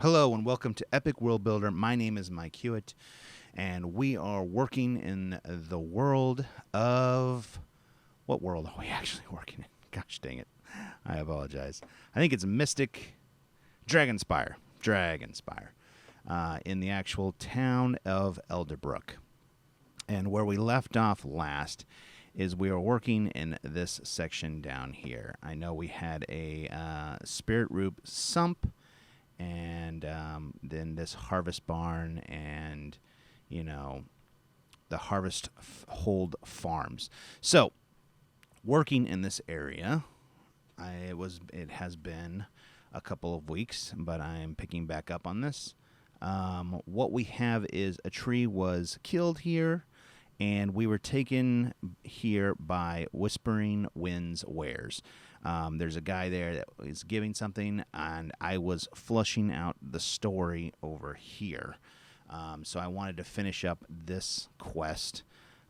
Hello and welcome to Epic World Builder. My name is Mike Hewitt, and we are working in the world of... What world are we actually working in? Gosh dang it. I apologize. I think it's Mystic Dragonspire. In the actual town of Elderbrook. And where we left off last is we were working in this section down here. I know we had a spirit root sump, and then this harvest barn, and the harvest hold farms. So working in this area, it has been a couple of weeks, but I'm picking back up on this. What we have is a tree was killed here, and we were taken here by Whispering Winds Wares. There's a guy there that is giving something, and I was flushing out the story over here. So I wanted to finish up this quest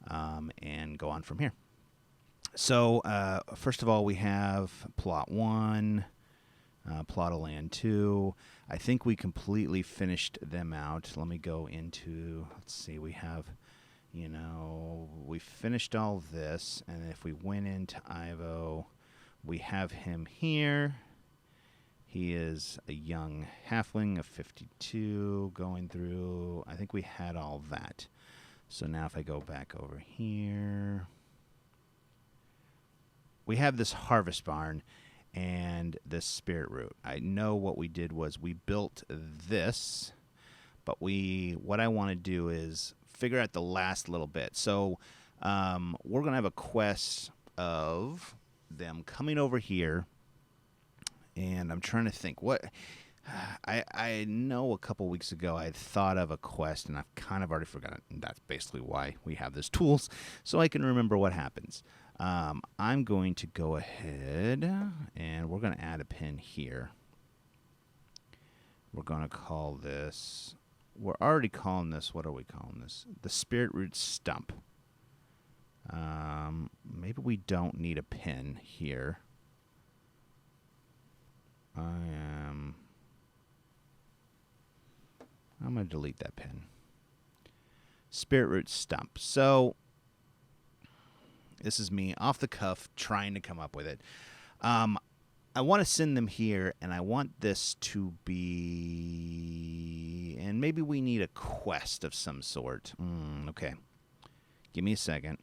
and go on from here. So first of all, we have Plot 1, Plot of Land 2. I think we completely finished them out. Let me go into, let's see, we have... we finished all this, and if we went into Ivo, we have him here. He is a young halfling of 52 going through. I think we had all that. So now if I go back over here, we have this harvest barn and this spirit root. I know what we did was we built this, but what I want to do is figure out the last little bit. So we're going to have a quest of them coming over here, and I'm trying to think what... I know a couple weeks ago I had thought of a quest, and I've kind of already forgotten. That's basically why we have this tools, so I can remember what happens. I'm going to go ahead, and we're going to add a pin here. We're going to call this... We're already calling this, what are we calling this? The spirit root stump. Maybe we don't need a pin here. I'm going to delete that pin. Spirit root stump. So, this is me off the cuff trying to come up with it. I want to send them here, and I want this to be... And maybe we need a quest of some sort. Okay. Give me a second.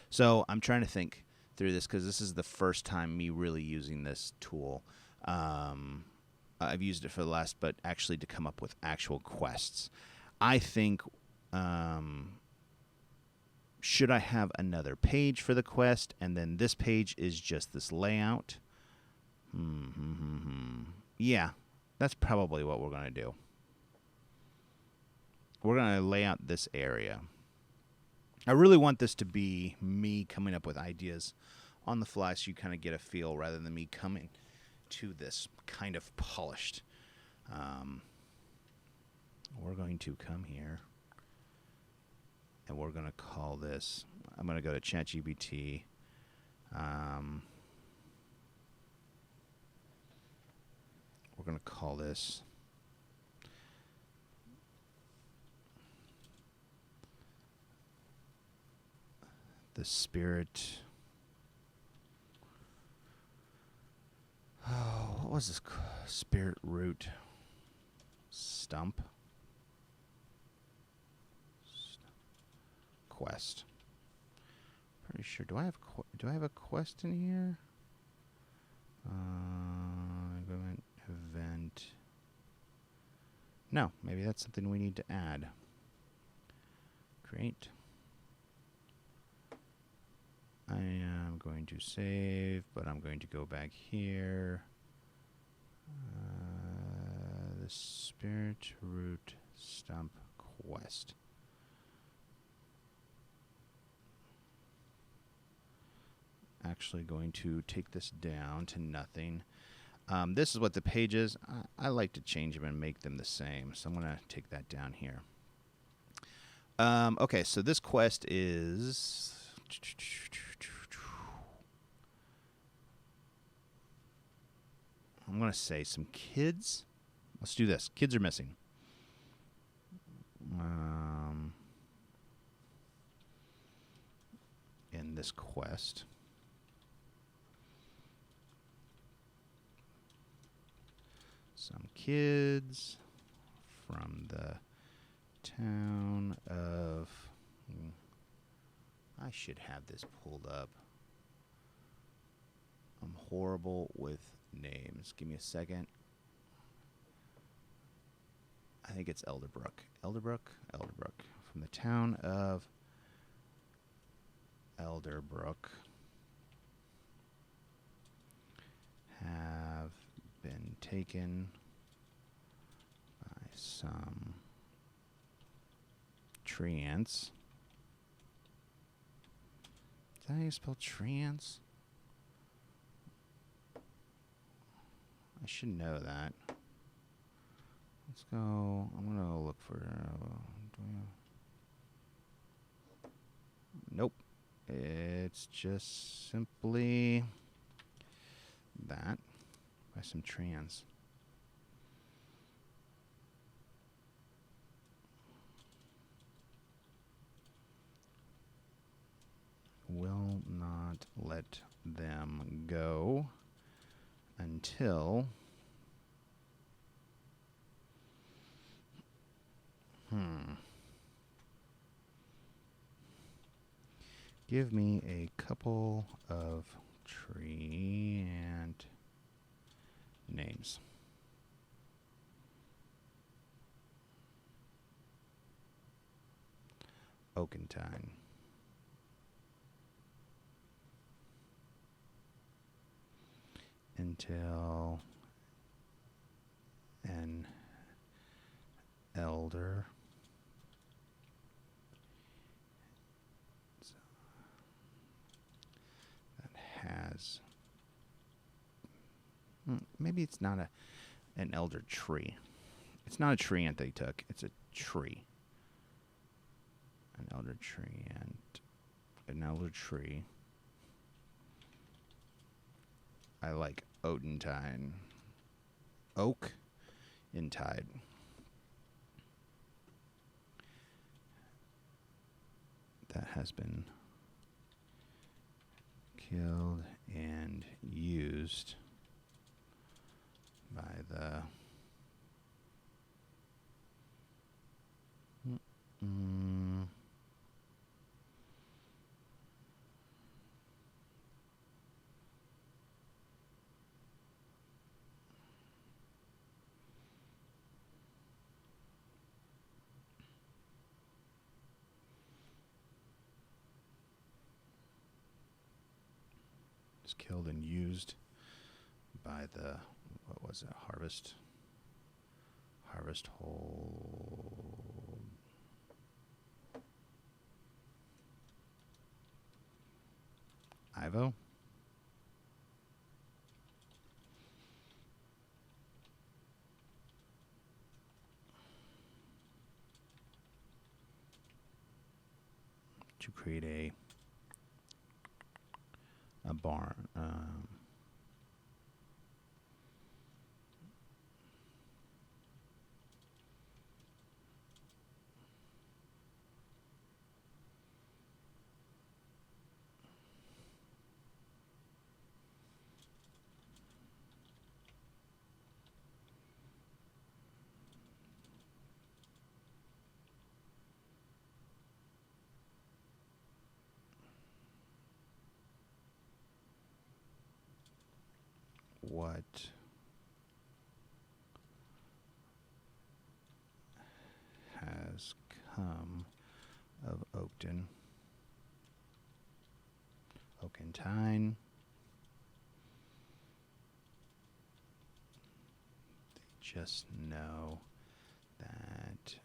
So I'm trying to think through this, because this is the first time me really using this tool. I've used it for the last, but actually to come up with actual quests. I think... should I have another page for the quest, and then this page is just this layout? Yeah, that's probably what we're going to do. We're going to lay out this area. I really want this to be me coming up with ideas on the fly, so you kind of get a feel rather than me coming to this kind of polished. We're going to come here. And we're going to call this, I'm going to go to ChatGPT. We're going to call this the spirit. Oh, what was this? Spirit root stump. Quest. Pretty sure. Do I have a quest in here? Event. No, maybe that's something we need to add. Great. I am going to save, but I'm going to go back here. The spirit root stump quest. Actually going to take this down to nothing. This is what the page is. I like to change them and make them the same, so I'm going to take that down here. Okay, so this quest is... I'm going to say some kids. Let's do this. Kids are missing. In this quest. Some kids from the town of... I should have this pulled up. I'm horrible with names. Give me a second. I think it's Elderbrook. Elderbrook? Elderbrook. From the town of Elderbrook have been taken by some Treants. Is that how you spell Treants? I should know that. Let's go. I'm going to look for... nope. It's just simply that by some Treants. Will not let them go until... Give me a couple of Treant names. Oakentine. Until an elder has maybe it's not an elder tree. It's not a treant they took. It's a tree. An elder treant. An elder tree. I like Oakentine. Oak in tide. That has been killed and used by the killed and used by the, what was it, harvest hold. Ivo? To create a barn. What has come of Oakton? Oakentine. They just know that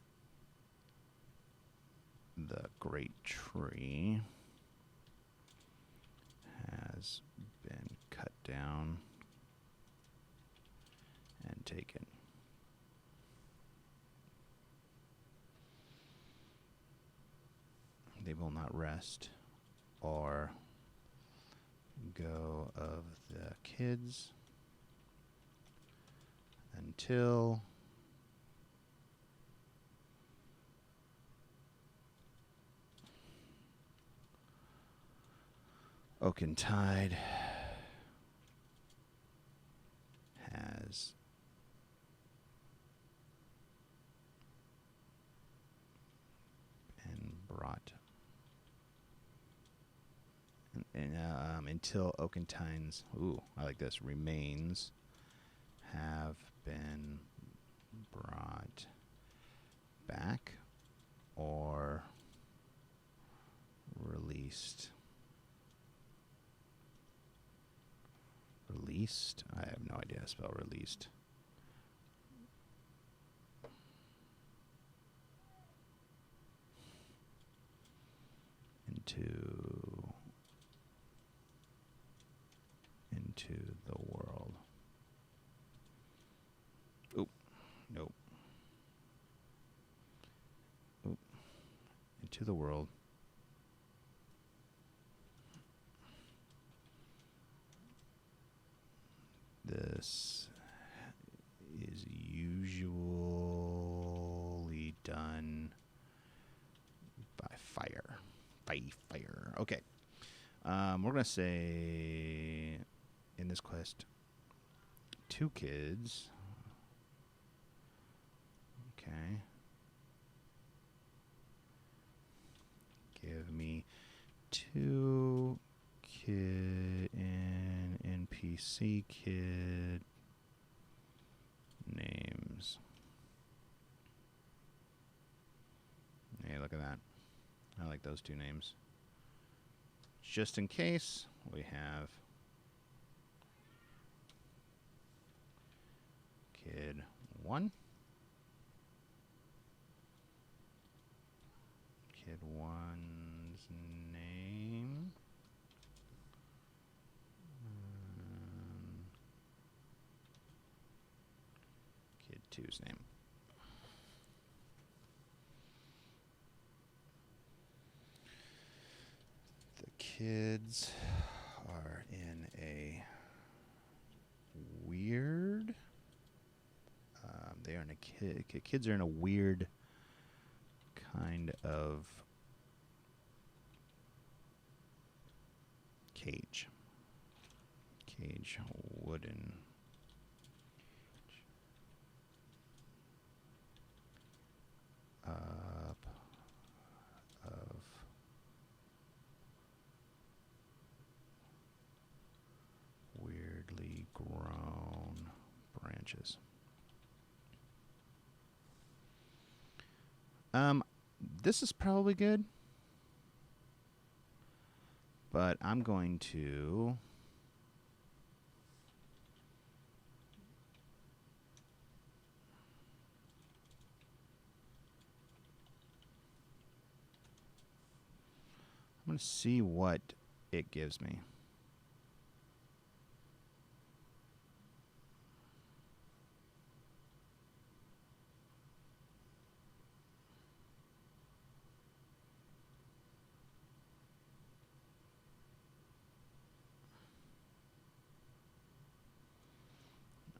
the great tree has been cut down and taken. They will not rest or go of the kids until Oakentide has been brought, until Oakentine's, I like this, remains have been brought back or released. Released? I have no idea how to spell released. Into the world. Oop. Nope. Oop. Into the world. This is usually done by fire. By fire. Okay. We're going to say in this quest, 2 kids. Okay. Give me 2 kid and NPC kid names. Hey, look at that. I like those 2 names. Just in case, we have kid 1. Kid 1's name. Kid 2's name. The kids are in a weird. They are in a kids are in a weird kind of cage. Wooden. Up of weirdly grown branches. This is probably good, but I'm going to see what it gives me.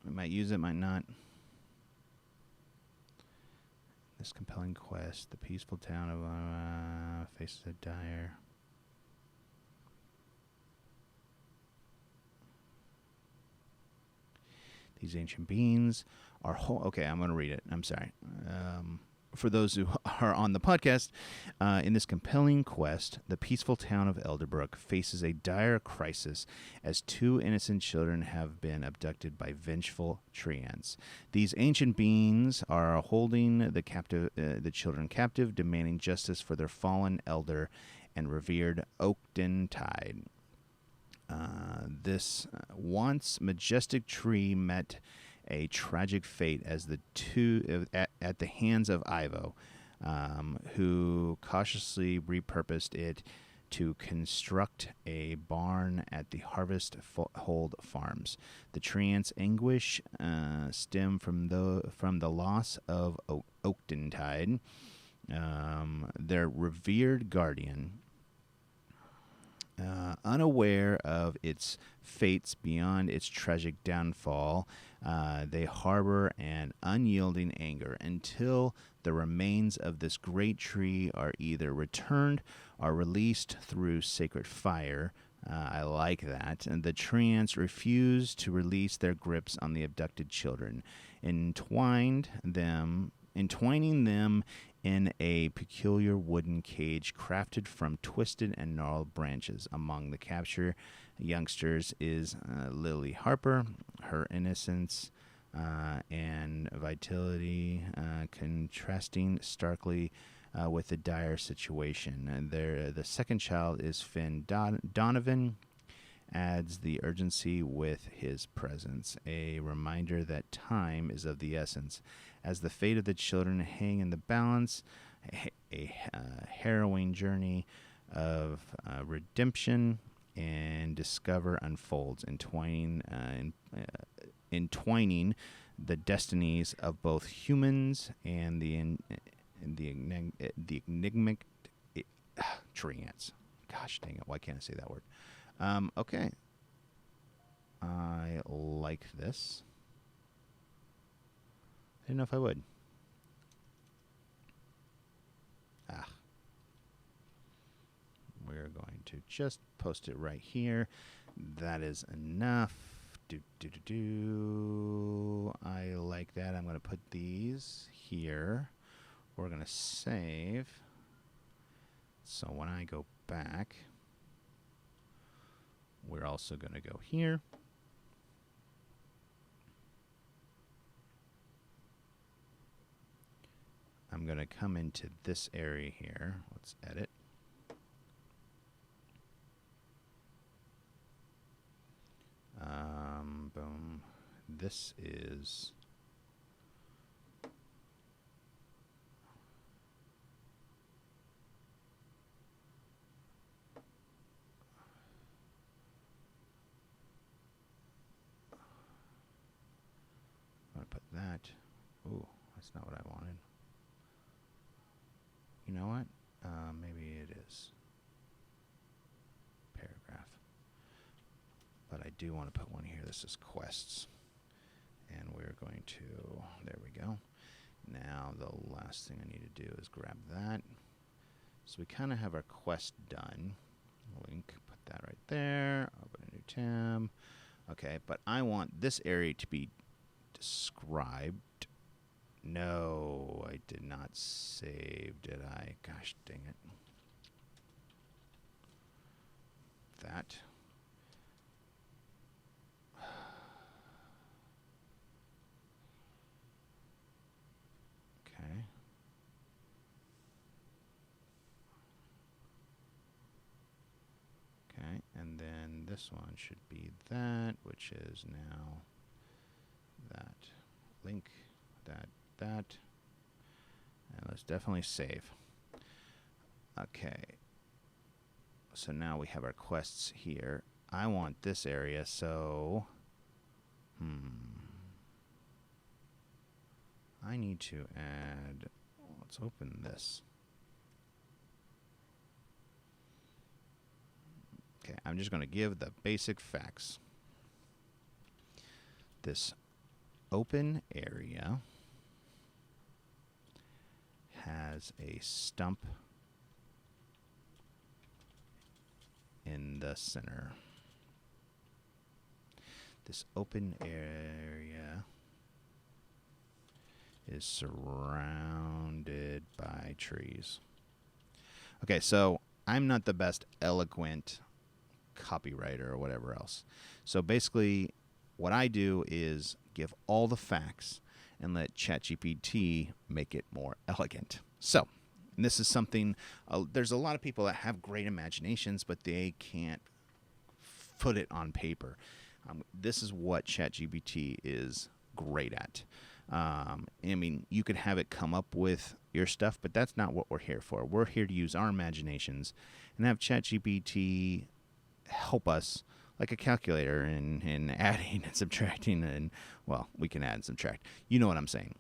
We might use it, might not. This compelling quest, the peaceful town of faces a dire. These ancient beings are okay, I'm going to read it. I'm sorry. For those who are on the podcast, in this compelling quest, the peaceful town of Elderbrook faces a dire crisis as 2 innocent children have been abducted by vengeful Treants. These ancient beings are holding the children captive, demanding justice for their fallen elder and revered Oakentide. This once majestic tree met a tragic fate as the 2 at the hands of Ivo, who cautiously repurposed it to construct a barn at the Harvest Hold Farms. The Treant's anguish stem from the loss of Oakentide, their revered guardian. Unaware of its fates beyond its tragic downfall, they harbor an unyielding anger until the remains of this great tree are either returned or released through sacred fire. I like that. And the Treants refuse to release their grips on the abducted children, entwining them in a peculiar wooden cage crafted from twisted and gnarled branches. Among the captured youngsters is Lily Harper. Her innocence and vitality contrasting starkly with the dire situation. And the second child is Finn Donovan. Adds the urgency with his presence, a reminder that time is of the essence. As the fate of the children hang in the balance, a harrowing journey of redemption and discover unfolds, entwining the destinies of both humans and the enigmatic Treants. Gosh dang it! Why can't I say that word? Okay. I like this. I didn't know if I would. We're going to just post it right here. That is enough. I like that. I'm going to put these here. We're going to save. So when I go back, we're also going to go here. I'm going to come into this area here. Let's edit. Boom. This is... I'm going to put that. Ooh, that's not what I wanted. You know what? Maybe it is. Paragraph. But I do want to put one here. This is quests. And we're going to... There we go. Now the last thing I need to do is grab that. So we kind of have our quest done. Link, put that right there. Open a new tab. Okay, but I want this area to be described. No, I did not save, did I? Gosh dang it. That. Okay. Okay, and then this one should be that, which is now that. Link, that. And let's definitely save. Okay. So now we have our quests here. I want this area, so... I need to add... Let's open this. Okay, I'm just going to give the basic facts. This open area has a stump in the center. This open area is surrounded by trees. Okay, so I'm not the best eloquent copywriter or whatever else. So basically, what I do is give all the facts and let ChatGPT make it more elegant. So, and this is something, there's a lot of people that have great imaginations, but they can't put it on paper. This is what ChatGPT is great at. I mean, you could have it come up with your stuff, but that's not what we're here for. We're here to use our imaginations and have ChatGPT help us like a calculator in adding and subtracting, and, well, we can add and subtract. You know what I'm saying.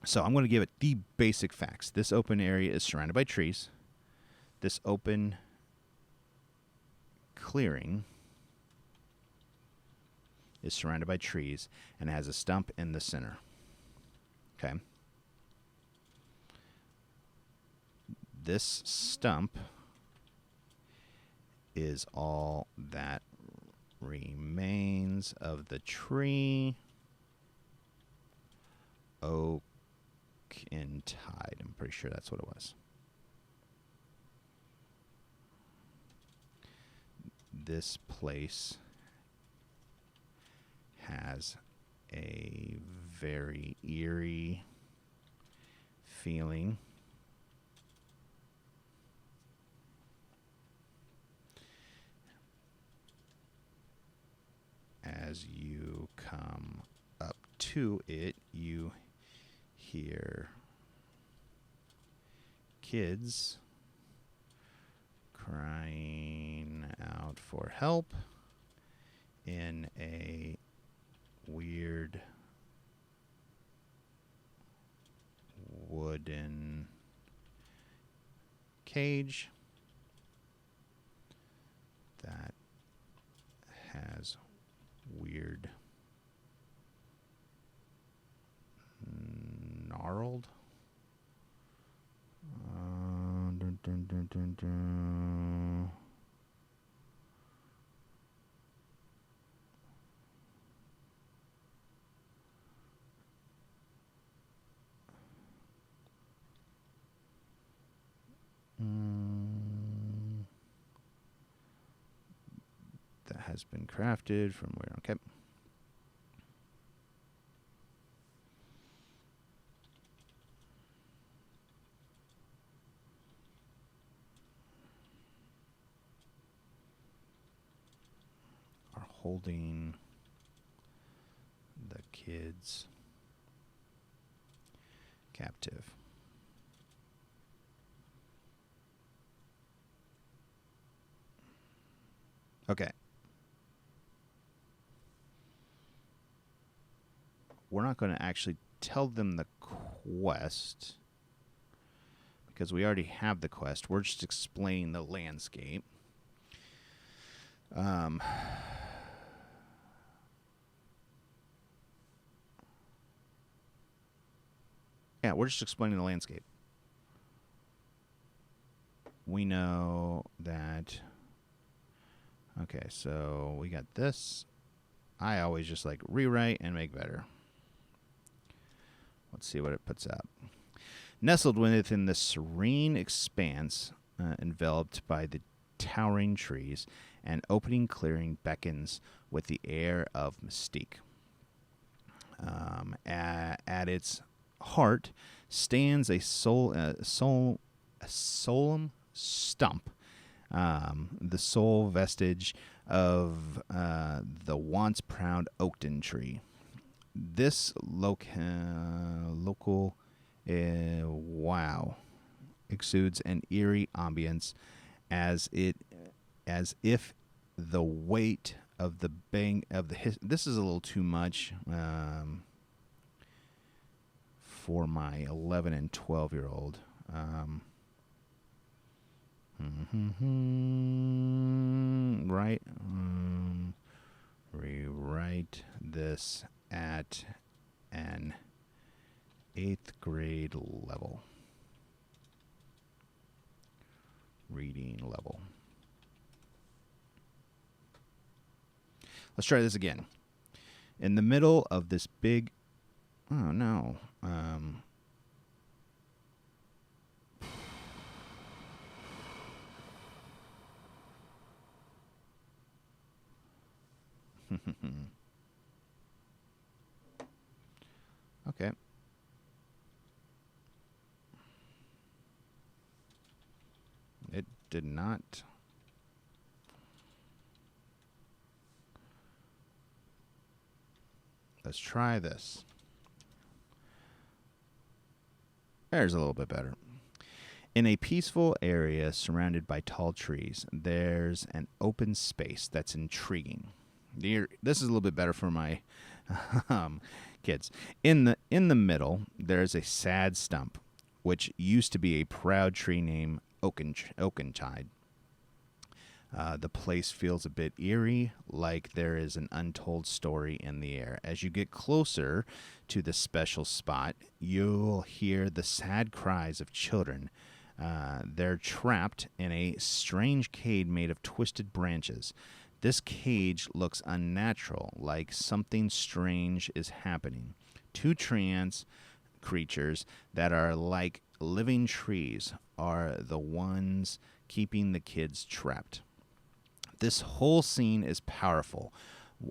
So I'm going to give it the basic facts. This open area is surrounded by trees. This open clearing is surrounded by trees and has a stump in the center. Okay. This stump is all that remains of the tree. Oak and tide. I'm pretty sure that's what it was. This place has a very eerie feeling. As you come up to it, you hear kids crying out for help in a weird wooden cage that has weird gnarled dun, dun, dun, dun, dun. That has been crafted from where? Okay. Are holding the kids captive. Okay. We're not going to actually tell them the quest because we already have the quest. We're just explaining the landscape. Yeah, we're just explaining the landscape. We know that... Okay, so we got this. I always just like rewrite and make better. Let's see what it puts out. Nestled within the serene expanse, enveloped by the towering trees, an opening clearing beckons with the air of mystique. At its heart stands a solemn stump, the sole vestige of the once proud Oakton tree. This local wow exudes an eerie ambience as if the weight of the this is a little too much for my 11 and 12-year-old. Right. Rewrite this at an 8th grade level. Reading level. Let's try this again. In the middle of this big... Oh, no. Okay. It did not. Let's try this. There's a little bit better. In a peaceful area surrounded by tall trees, there's an open space that's intriguing. This is a little bit better for my kids. In the middle, there's a sad stump, which used to be a proud tree named Oakentide. The place feels a bit eerie, like there is an untold story in the air. As you get closer to the special spot, you'll hear the sad cries of children. They're trapped in a strange cage made of twisted branches. This cage looks unnatural, like something strange is happening. Two treants creatures that are like living trees are the ones keeping the kids trapped. This whole scene is powerful.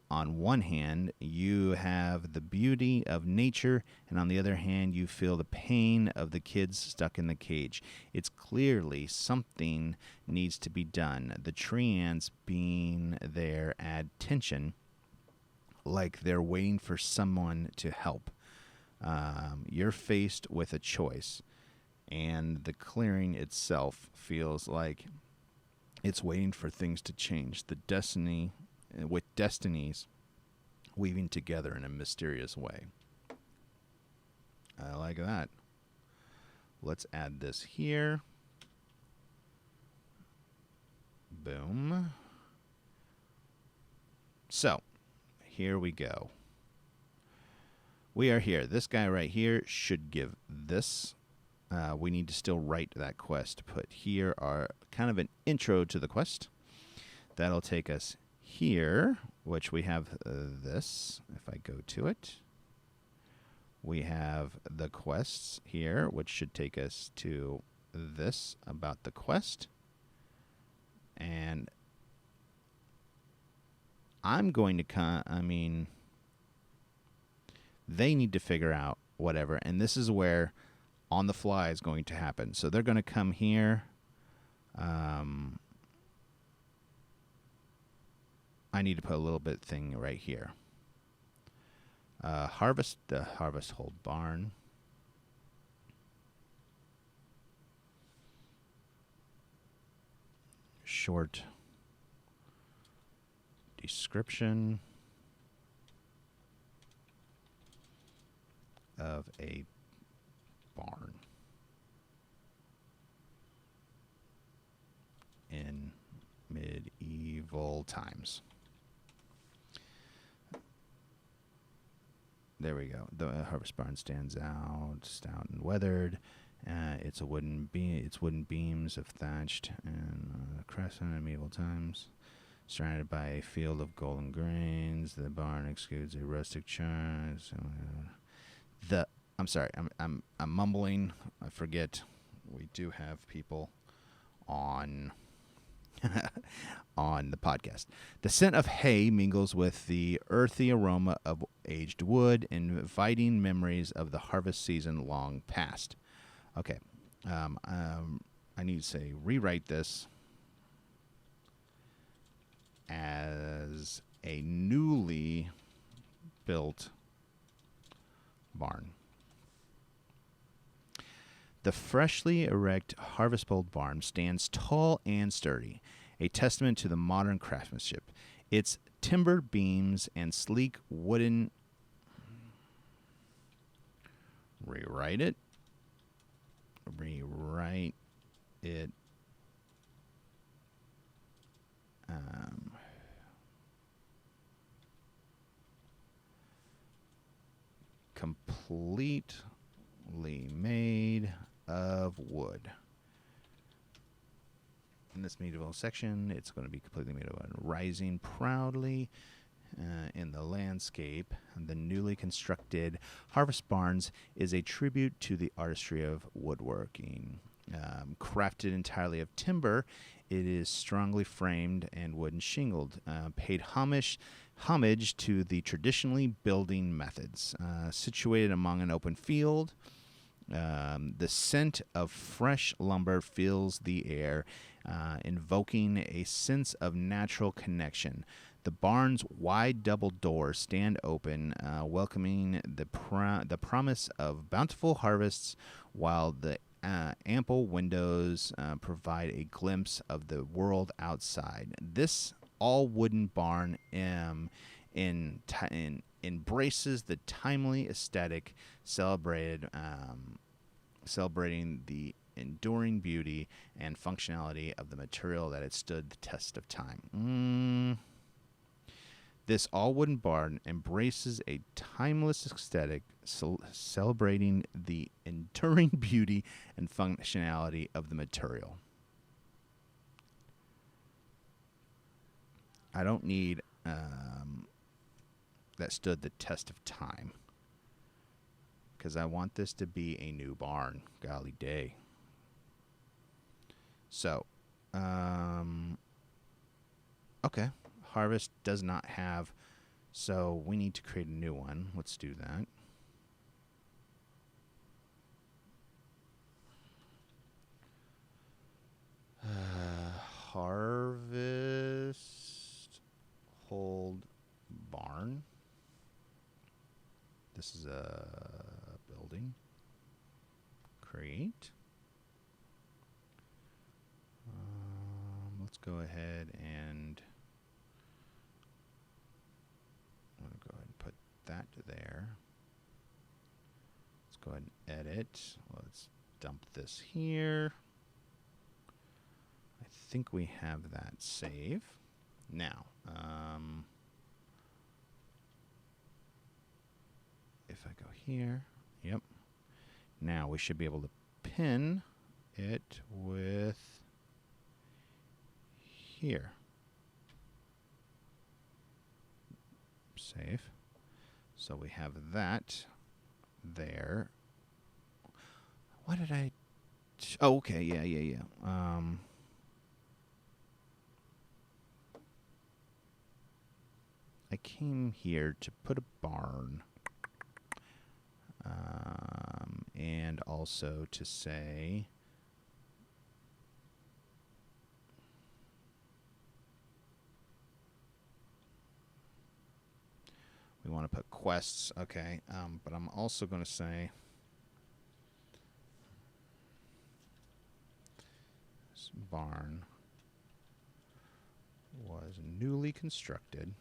On one hand, you have the beauty of nature, and on the other hand, you feel the pain of the kids stuck in the cage. It's clearly something needs to be done. The treants being there add tension, like they're waiting for someone to help. You're faced with a choice, and the clearing itself feels like it's waiting for things to change. The destiny, with destinies weaving together in a mysterious way. I like that. Let's add this here. Boom. So, here we go. We are here. This guy right here should give this. We need to still write that quest. Put here are kind of an intro to the quest. That'll take us here, which we have this. If I go to it, we have the quests here, which should take us to this about the quest. And I'm going to they need to figure out whatever. And this is where on the fly is going to happen. So they're going to come here. I need to put a little bit thing right here. Harvest hold barn. Short description of a barn in medieval times. There we go. The harvest barn stands out, stout and weathered. It's wooden beams of thatched and crescent in medieval times. Surrounded by a field of golden grains, the barn exudes a rustic charm. I'm sorry, I'm mumbling. I forget. We do have people on on the podcast. The scent of hay mingles with the earthy aroma of aged wood, inviting memories of the harvest season long past. Okay, I need to say rewrite this as a newly built barn. The freshly erect harvest bowl barn stands tall and sturdy, a testament to the modern craftsmanship. Its timber beams and sleek wooden... Rewrite it. Completely made of wood. In this medieval section, it's going to be completely made of wood. Rising proudly in the landscape, the newly constructed harvest barns is a tribute to the artistry of woodworking. Crafted entirely of timber, it is strongly framed and wooden shingled, paid homage to the traditionally building methods. Situated among an open field, the scent of fresh lumber fills the air, invoking a sense of natural connection. The barn's wide double doors stand open, welcoming the promise of bountiful harvests, while the ample windows provide a glimpse of the world outside. This all-wooden barn embraces the timely aesthetic celebrating the enduring beauty and functionality of the material that had stood the test of time. This all-wooden barn embraces a timeless aesthetic, celebrating the enduring beauty and functionality of the material. I don't need that stood the test of time, because I want this to be a new barn. Golly day. So, okay. Harvest does not have, so we need to create a new one. Let's do that. Harvest hold barn. This is a building. Create. Let's go ahead and I'm going to go ahead and put that there. Let's go ahead and edit. Let's dump this here. I think we have that save. Now, if I go here, yep. Now we should be able to pin it with here. Save. So we have that there. What did I... Oh, okay. Yeah. I came here to put a barn. And also to say... We want to put quests, okay. But I'm also going to say this barn was newly constructed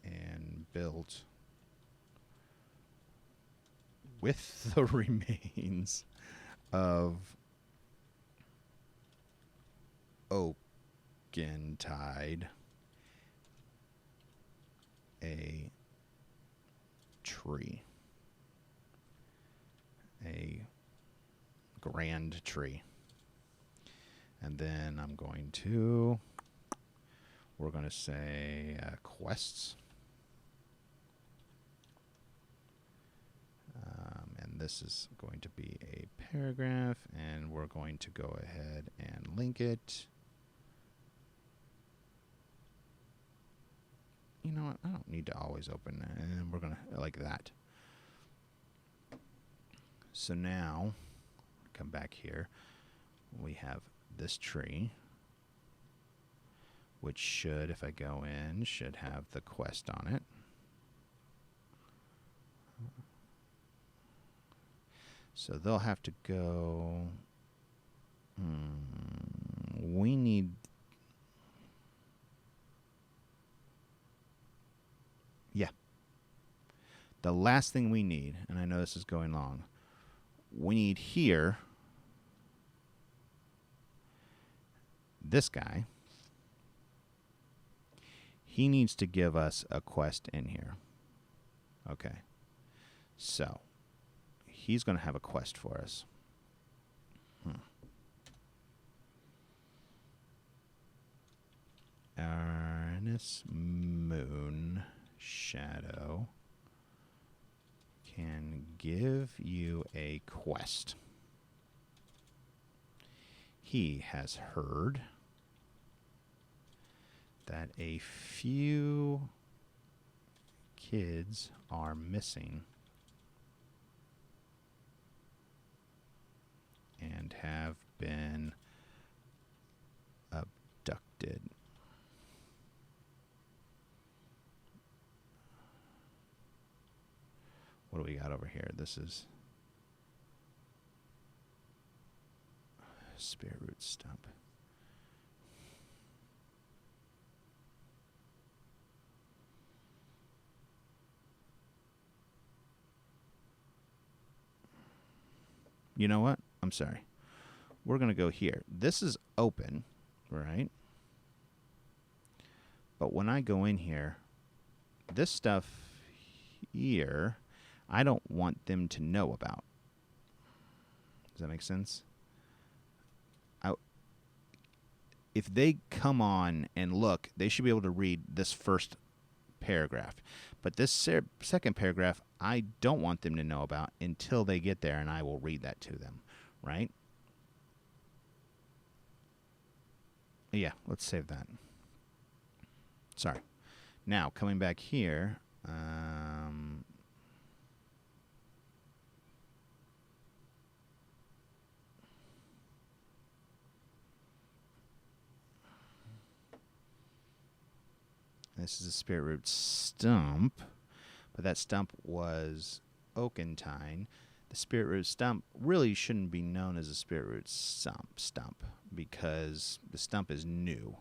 and built with the remains of Oakentide, a tree, a grand tree. And then I'm going to, we're going to say quests. And this is going to be a paragraph, and we're going to go ahead and link it. You know what? I don't need to always open that. And we're going to, like that. So now, come back here. We have this tree, which should, if I go in, should have the quest on it. So they'll have to go... we need... Yeah. The last thing we need, and I know this is going long, we need here this guy. He needs to give us a quest in here. Okay. So, he's going to have a quest for us. Arnis Moon Shadow can give you a quest. He has heard that a few kids are missing and have been abducted. What do we got over here? This is Spear Root Stump. you know what? I'm sorry. We're going to go here. This is open, right? But when I go in here, this stuff here, I don't want them to know about. Does that make sense? If they come on and look, they should be able to read this first paragraph. But this second paragraph, I don't want them to know about until they get there, and I will read that to them, right? Yeah, let's save that. Sorry. Now, coming back here, this is a spirit root stump, but that stump was oakentine. The spirit root stump really shouldn't be known as a spirit root stump because the stump is new.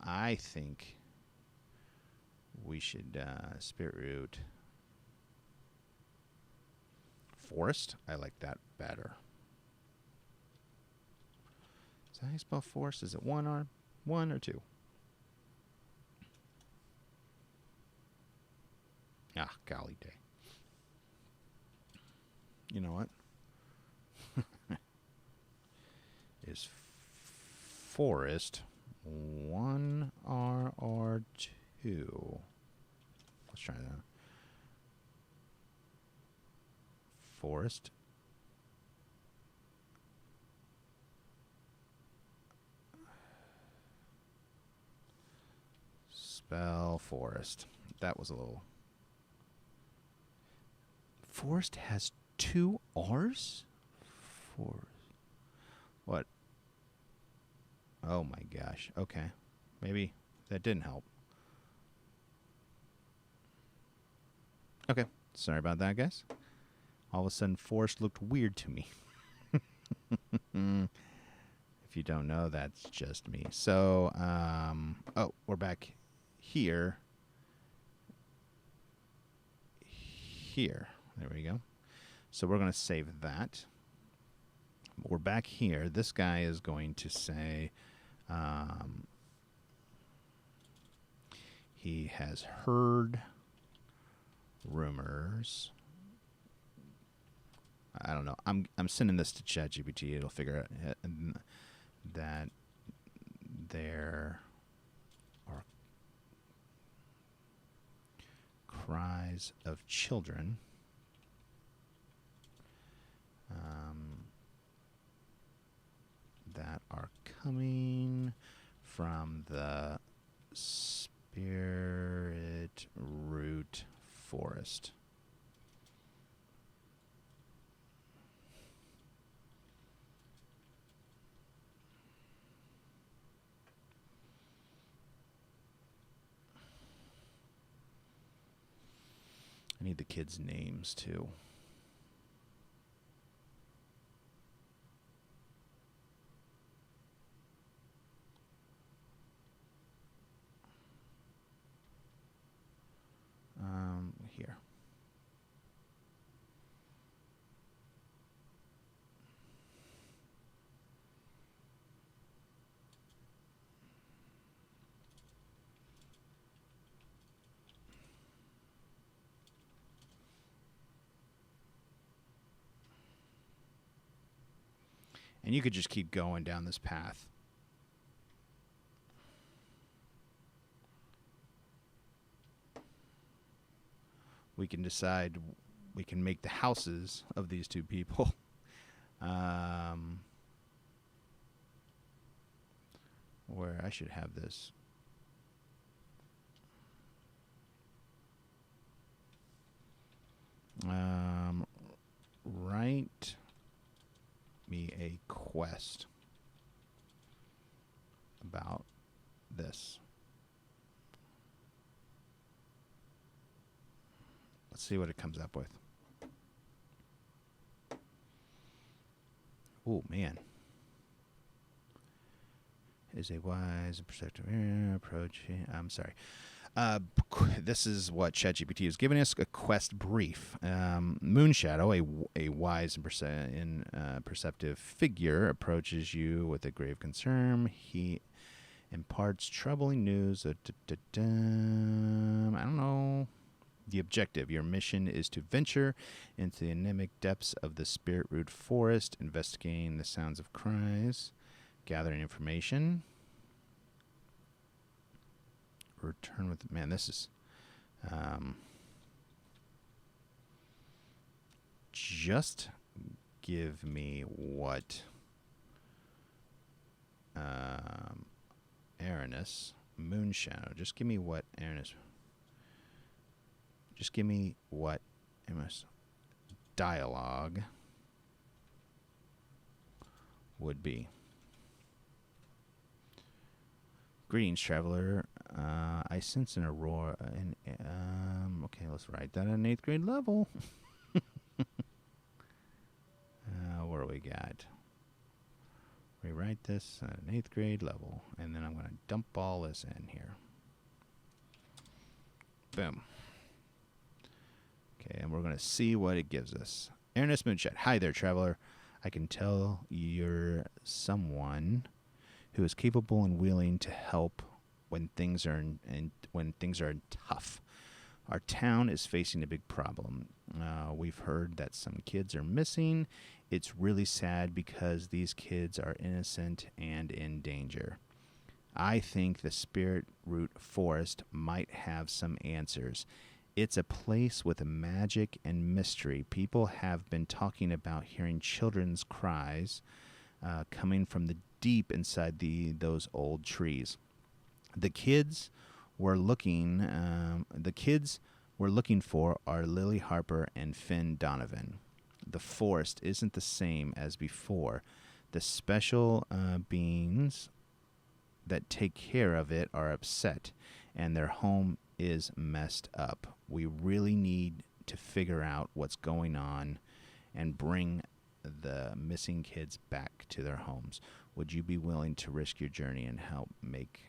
I think we should spirit root forest. I like that better. Is that how you spell forest? Is it one or two? Ah, golly day. You know what? Is forest 1 R or 2? Let's try that. Forest. Spell forest. That was a little. Forest has 2 R's? Forest. What? Oh my gosh. Okay. Maybe that didn't help. Okay. Sorry about that, guys. All of a sudden, forest looked weird to me. If you don't know, that's just me. So, oh, we're back here. Here. There we go. So we're going to save that. We're back here. This guy is going to say he has heard rumors. I don't know. I'm sending this to ChatGPT. It'll figure out that there are cries of children. That are coming from the spirit root forest. I need the kids' names too. Here. And you could just keep going down this path. We can decide, we can make the houses of these two people. Where I should have this. Write me a quest about this. Let's see what it comes up with. Oh, man. Is a wise and perceptive approach. I'm sorry. This is what ChatGPT is giving us, a quest brief. Moonshadow, a wise and perceptive figure, approaches you with a grave concern. He imparts troubling news. I don't know. The objective. Your mission is to venture into the enigmatic depths of the spirit root forest, investigating the sounds of cries, gathering information. Return with... Man, this is... just give me what... Aranus, Moonshadow. Just give me what Aranus... Just give me what immerse dialogue would be. Greetings, traveler. I sense an aurora. Okay, let's write that at an 8th grade level. What do we got? Rewrite this at an 8th grade level, and then I'm going to dump all this in here. Boom. Okay, and we're going to see what it gives us. Ernest Moonshot. Hi there, traveler. I can tell you're someone who is capable and willing to help when things are tough. Our town is facing a big problem. We've heard that some kids are missing. It's really sad because these kids are innocent and in danger. I think the Spirit Root Forest might have some answers. It's a place with a magic and mystery. People have been talking about hearing children's cries coming from the deep inside those old trees. The kids we're looking for are Lily Harper and Finn Donovan. The forest isn't the same as before. The special beings that take care of it are upset, and their home is messed up. We really need to figure out what's going on and bring the missing kids back to their homes. Would you be willing to risk your journey and help make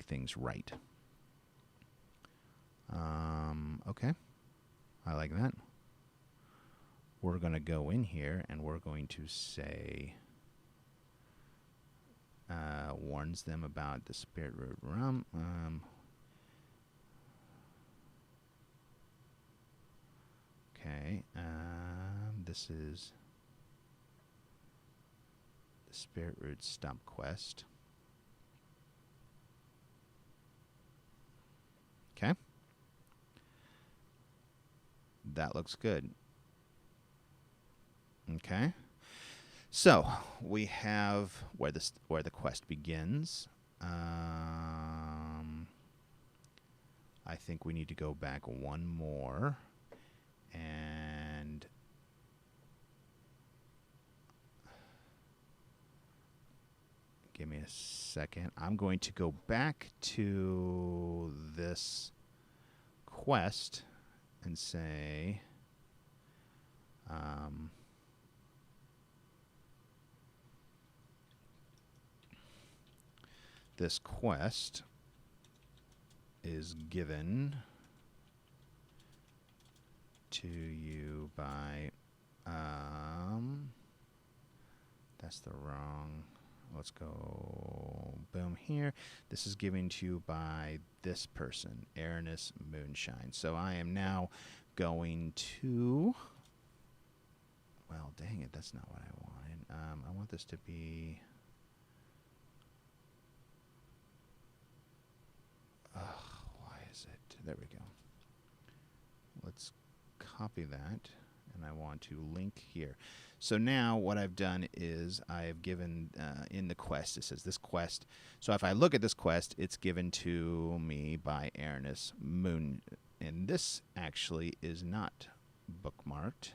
things right? Okay, I like that. We're going to go in here and we're going to say warns them about the Spirit Root Rum. Okay, this is the Spirit Root Stump Quest. Okay. That looks good. Okay. So, we have where the quest begins. I think we need to go back one more and give me a second. I'm going to go back to this quest and say this quest is given to you by that's the wrong. Let's go boom here. This is given to you by this person, Aranus Moonshine. So I am now going to, well, dang it, that's not what I wanted. I want this to be, why is it? There we go. Let's copy that, and I want to link here. So now what I've done is I've given, in the quest, it says this quest. So if I look at this quest, it's given to me by Aranus Moon. And this actually is not bookmarked.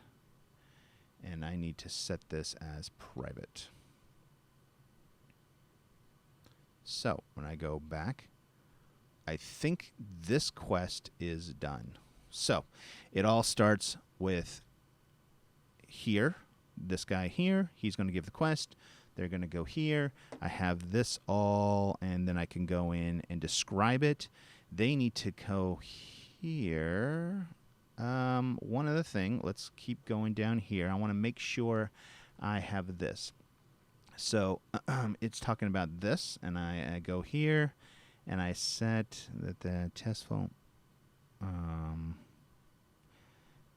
And I need to set this as private. So when I go back, I think this quest is done. So it all starts with here. This guy here, he's going to give the quest. They're going to go here. I have this all, and then I can go in and describe it. they need to go here. One other thing, let's keep going down here. I want to make sure I have this. So it's talking about this, and I go here, and I set that the testful, the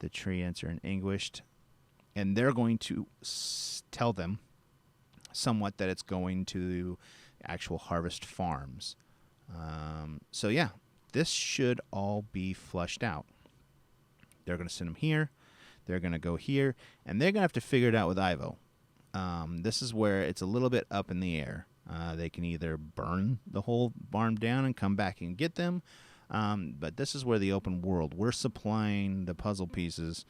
treants are extinguished, and they're going to tell them somewhat that it's going to actual harvest farms. So yeah, this should all be flushed out. They're going to send them here. They're going to go here, and they're going to have to figure it out with Ivo. This is where it's a little bit up in the air. They can either burn the whole farm down and come back and get them, but this is where the open world. We're supplying the puzzle pieces,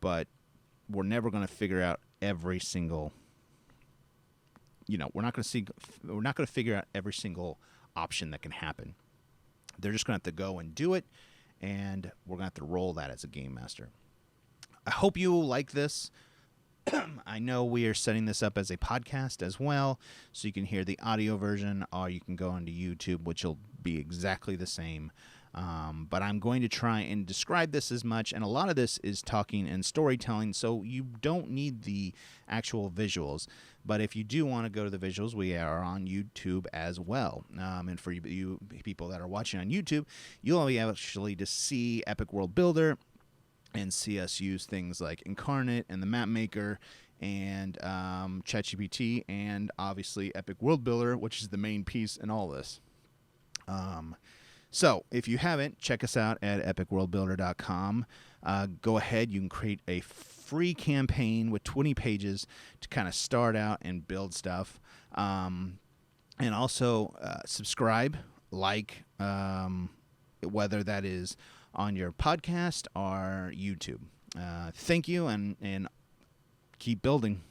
but we're never going to figure out every single. We're not going to figure out every single option that can happen. They're just going to have to go and do it, and we're going to have to roll that as a game master. I hope you like this. I know we are setting this up as a podcast as well, so you can hear the audio version, or you can go onto YouTube, which will be exactly the same. But I'm going to try and describe this as much, and a lot of this is talking and storytelling, so you don't need the actual visuals. But if you do want to go to the visuals, we are on YouTube as well. And for you people that are watching on YouTube, you'll be actually to see Epic World Builder and see us use things like Incarnate and the Map Maker and ChatGPT and obviously Epic World Builder, which is the main piece in all this. So if you haven't, check us out at epicworldbuilder.com. Go ahead. You can create a free campaign with 20 pages to kind of start out and build stuff. And also subscribe, like, whether that is on your podcast or YouTube. Thank you, and keep building.